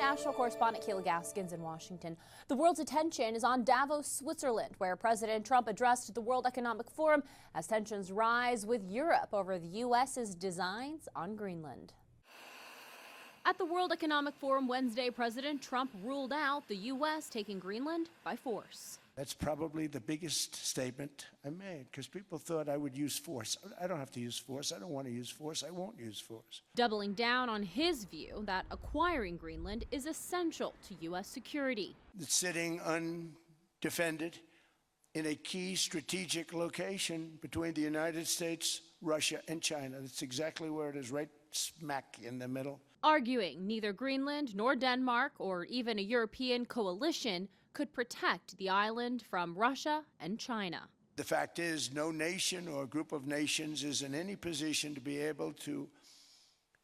national correspondent Kayla Gaskins in Washington. The world's attention is on Davos, Switzerland, where President Trump addressed the World Economic Forum as tensions rise with Europe over the U.S.'s designs on Greenland. At the World Economic Forum Wednesday, President Trump ruled out the U.S. taking Greenland by force. That's probably the biggest statement I made, because people thought I would use force. I don't have to use force. I don't want to use force. I won't use force. Doubling down on his view that acquiring Greenland is essential to U.S. security. It's sitting undefended in a key strategic location between the United States, Russia, and China. That's exactly where it is, right smack in the middle. Arguing neither Greenland nor Denmark or even a European coalition could protect the island from Russia and China. The fact is, no nation or group of nations is in any position to be able to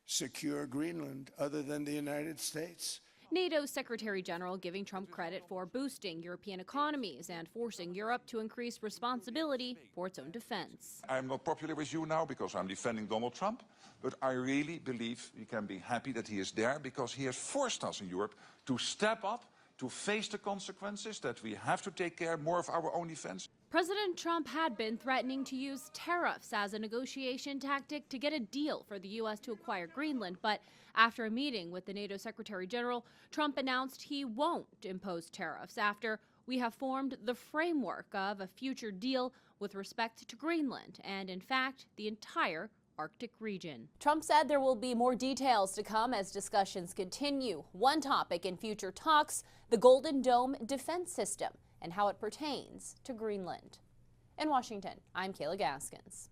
secure Greenland other than the United States. NATO's Secretary General giving Trump credit for boosting European economies and forcing Europe to increase responsibility for its own defense. I'm not popular with you now because I'm defending Donald Trump, but I really believe we can be happy that he is there because he has forced us in Europe to step up, to face the consequences, that we have to take care more of our own defense. President Trump had been threatening to use tariffs as a negotiation tactic to get a deal for the U.S. to acquire Greenland, but after a meeting with the NATO Secretary General, Trump announced he won't impose tariffs after we have formed the framework of a future deal with respect to Greenland and, in fact, the entire Arctic region. Trump said there will be more details to come as discussions continue. One topic in future talks, the Golden Dome defense system and how it pertains to Greenland. In Washington, I'm Kayla Gaskins.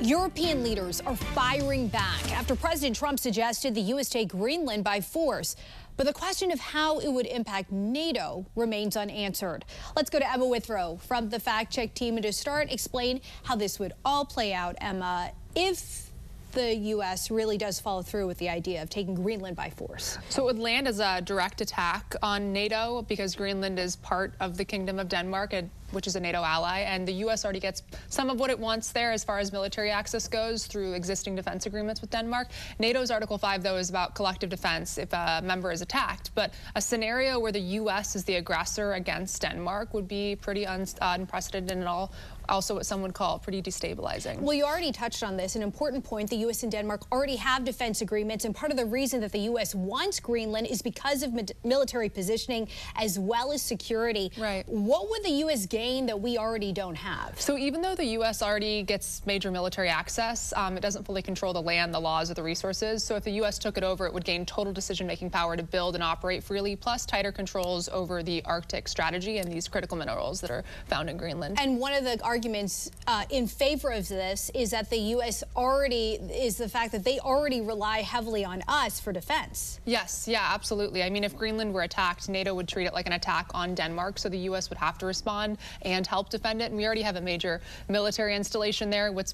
European leaders are firing back after President Trump suggested the U.S. take Greenland by force. But the question of how it would impact NATO remains unanswered. Let's go to Emma Withrow from the Fact Check team and to start, explain how this would all play out, Emma, if the U.S. really does follow through with the idea of taking Greenland by force. So it would land as a direct attack on NATO because Greenland is part of the Kingdom of Denmark, which is a NATO ally, and the U.S. already gets some of what it wants there as far as military access goes through existing defense agreements with Denmark. NATO's Article 5, though, is about collective defense if a member is attacked. But a scenario where the U.S. is the aggressor against Denmark would be pretty unprecedented and also what some would call pretty destabilizing. Well, you already touched on this. An important point, the U.S. and Denmark already have defense agreements, and part of the reason that the U.S. wants Greenland is because of military positioning as well as security. Right. What would the U.S. gain that we already don't have? So even though the U.S. already gets major military access, it doesn't fully control the land, the laws, or the resources. So if the U.S. took it over, it would gain total decision-making power to build and operate freely, plus tighter controls over the Arctic strategy and these critical minerals that are found in Greenland. And one of the arguments in favor of this is that the U.S. is the fact that they already rely heavily on us for defense. Yes, yeah, absolutely. I mean, if Greenland were attacked, NATO would treat it like an attack on Denmark, so the U.S. would have to respond and help defend it. And we already have a major military installation there, which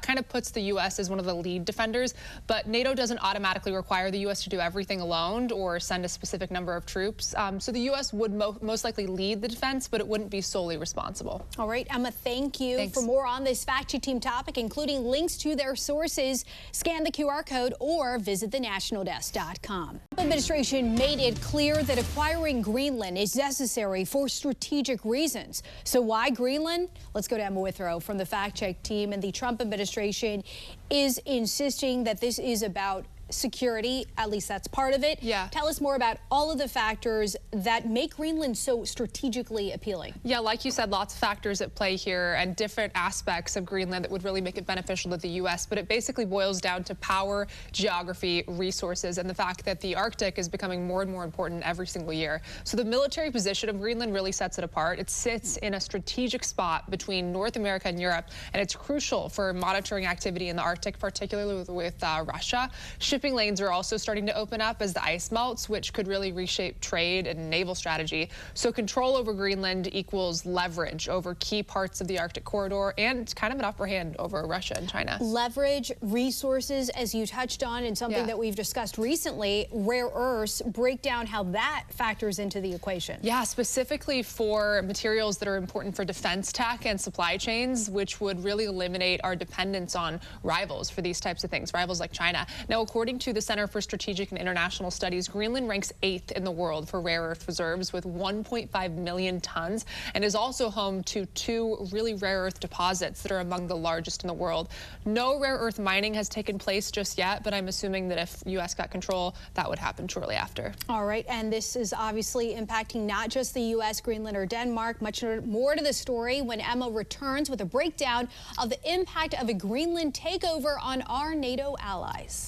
kind of puts the U.S. as one of the lead defenders. But NATO doesn't automatically require the U.S. to do everything alone or send a specific number of troops. So the U.S. would most likely lead the defense, but it wouldn't be solely responsible. All right, Emma, thank you. Thanks. For more on this Fact Check Team topic, including links to their sources, scan the QR code or visit thenationaldesk.com. The administration made it clear that acquiring Greenland is necessary for strategic reasons. So why Greenland? Let's go to Emma Withrow from the Fact Check Team. And the Trump administration is insisting that this is about security, at least that's part of it. Yeah. Tell us more about all of the factors that make Greenland so strategically appealing. Yeah, like you said, lots of factors at play here and different aspects of Greenland that would really make it beneficial to the U.S., but it basically boils down to power, geography, resources, and the fact that the Arctic is becoming more and more important every single year. So the military position of Greenland really sets it apart. It sits in a strategic spot between North America and Europe, and it's crucial for monitoring activity in the Arctic, particularly with Russia. Shipping lanes are also starting to open up as the ice melts, which could really reshape trade and naval strategy. So control over Greenland equals leverage over key parts of the Arctic corridor and kind of an upper hand over Russia and China. Leverage, resources, as you touched on, and something that we've discussed recently, rare earths. Break down how that factors into the equation. Yeah, specifically for materials that are important for defense tech and supply chains, which would really eliminate our dependence on rivals for these types of things, rivals like China. Now, according according to the Center for Strategic and International Studies, Greenland ranks 8th in the world for rare earth reserves with 1.5 million tons, and is also home to 2 really rare earth deposits that are among the largest in the world. No rare earth mining has taken place just yet, but I'm assuming that if U.S. got control, that would happen shortly after. All right, and this is obviously impacting not just the U.S., Greenland, or Denmark. Much more to the story when Emma returns with a breakdown of the impact of a Greenland takeover on our NATO allies.